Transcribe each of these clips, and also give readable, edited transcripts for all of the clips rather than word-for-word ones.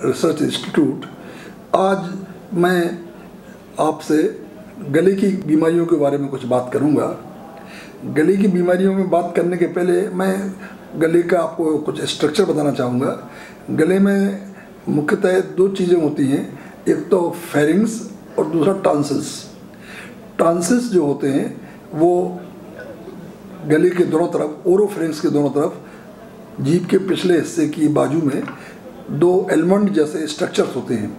Research institute. आज मैं आपसे गले की बीमारियों के बारे में कुछ बात करूंगा। गले की बीमारियों में बात करने के पहले मैं गले का आपको कुछ स्ट्रक्चर बताना चाहूँगा। गले में मुख्यतः दो चीज़ें होती हैं, एक तो फेरिंग्स और दूसरा टॉन्सिल्स। टॉन्सिल्स जो होते हैं वो गले के दोनों तरफ, ओरोफेरिंग्स के दोनों तरफ, जीभ के पिछले हिस्से की बाजू में दो एलमंड जैसे स्ट्रक्चर्स होते हैं,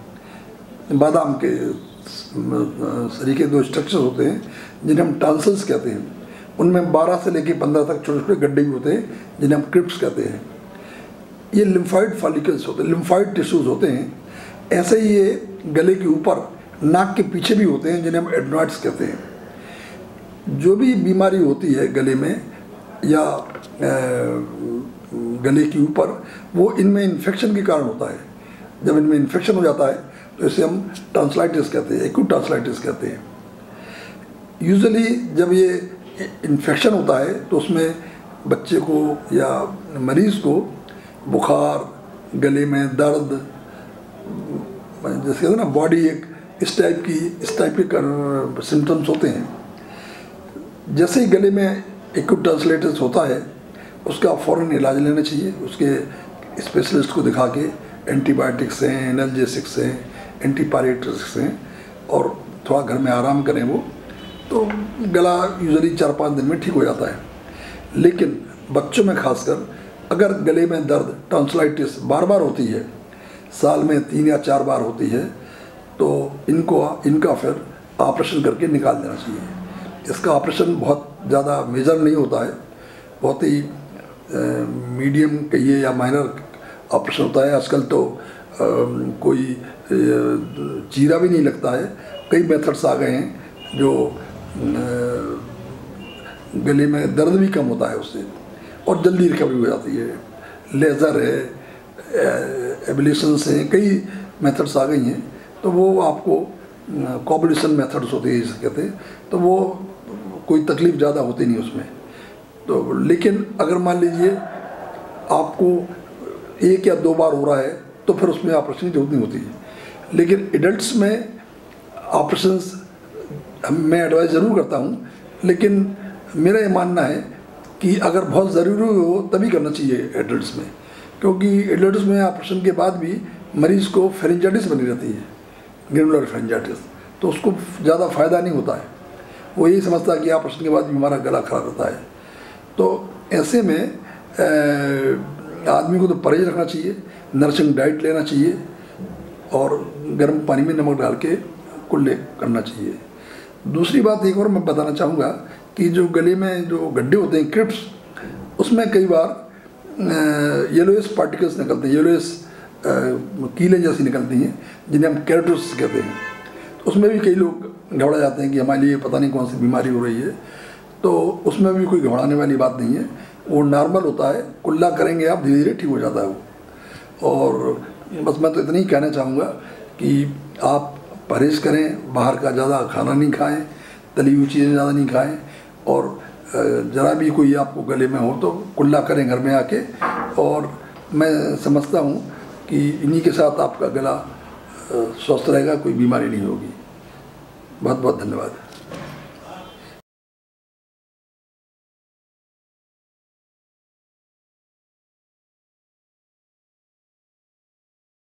बादाम के सरीखे दो स्ट्रक्चर्स होते हैं जिन्हें हम टॉन्सिल्स कहते हैं। उनमें 12 से लेकर 15 तक छोटे छोटे गड्ढे भी होते हैं जिन्हें हम क्रिप्स कहते हैं। ये लिम्फाइड फॉलिकल्स होते हैं, लिम्फाइड टिश्यूज होते हैं। ऐसे ही ये गले के ऊपर नाक के पीछे भी होते हैं जिन्हें हम एडनॉइड्स कहते हैं। जो भी बीमारी होती है गले में या गले के ऊपर, वो इनमें इन्फेक्शन के कारण होता है। जब इनमें इन्फेक्शन हो जाता है तो इसे हम टॉन्सिलाइटिस कहते हैं, एक्यूट टॉन्सिलाइटिस कहते हैं। यूजुअली जब ये इन्फेक्शन होता है तो उसमें बच्चे को या मरीज़ को बुखार, गले में दर्द, जैसे कहते हैं ना बॉडी एक इस टाइप के सिम्टम्स होते हैं। जैसे ही गले में एक्यूट टॉन्सिलाइटिस होता है उसका फ़ौरन इलाज लेना चाहिए। उसके स्पेशलिस्ट को दिखा के एंटीबायोटिक्स हैं, एनाल्जेसिक्स हैं, एंटीपायरेटिक्स हैं, और थोड़ा घर में आराम करें वो, तो गला यूजुअली 4-5 दिन में ठीक हो जाता है। लेकिन बच्चों में खासकर अगर गले में दर्द, टॉन्सिलाइटिस बार बार होती है, साल में 3 या 4 बार होती है, तो इनका फिर ऑपरेशन करके निकाल देना चाहिए। इसका ऑपरेशन बहुत ज़्यादा मेजर नहीं होता है, बहुत ही मीडियम कहिए या माइनर ऑपरेशन होता है। आजकल तो कोई चीरा भी नहीं लगता है। कई मेथड्स आ गए हैं जो गले में दर्द भी कम होता है उससे, और जल्दी रिकवरी हो जाती है। लेज़र है, एब्लेशंस हैं, कई मेथड्स आ गई हैं। तो वो आपको कॉम्बिनेशन मेथड्स होते हैं जिसे कहते हैं, तो वो कोई तकलीफ़ ज़्यादा होती नहीं उसमें। तो लेकिन अगर मान लीजिए आपको 1 या 2 बार हो रहा है तो फिर उसमें ऑपरेशन की जरूरत नहीं होती है। लेकिन एडल्ट्स में ऑपरेशंस मैं एडवाइस ज़रूर करता हूँ, लेकिन मेरा ये मानना है कि अगर बहुत ज़रूरी हो तभी करना चाहिए एडल्ट्स में, क्योंकि एडल्ट्स में ऑपरेशन के बाद भी मरीज़ को फेरिंजाइटिस बनी रहती है, ग्रेनुलर फेरिंजाइटिस, तो उसको ज़्यादा फ़ायदा नहीं होता है। वो यही समझता है कि ऑपरेशन के बाद भी हमारा गला खराब रहता है। तो ऐसे में आदमी को तो परहेज रखना चाहिए, नरिशिंग डाइट लेना चाहिए, और गर्म पानी में नमक डाल के कुल्ले करना चाहिए। दूसरी बात एक और मैं बताना चाहूँगा कि जो गले में जो गड्ढे होते हैं, क्रिप्स, उसमें कई बार येलोइश पार्टिकल्स निकलते हैं, येलोइश कीलें जैसी निकलती हैं जिन्हें हम केराटिस कहते हैं। तो उसमें भी कई लोग घबरा जाते हैं कि हमारे लिए पता नहीं कौन सी बीमारी हो रही है। तो उसमें भी कोई घबराने वाली बात नहीं है, वो नॉर्मल होता है। कुल्ला करेंगे आप, धीरे धीरे ठीक हो जाता है वो। और बस मैं तो इतना ही कहना चाहूँगा कि आप परहेज़ करें, बाहर का ज़्यादा खाना नहीं खाएं, तली हुई चीज़ें ज़्यादा नहीं खाएं, और ज़रा भी कोई आपको गले में हो तो कुल्ला करें घर में आके। और मैं समझता हूँ कि इन्हीं के साथ आपका गला स्वस्थ रहेगा, कोई बीमारी नहीं होगी। बहुत बहुत धन्यवाद।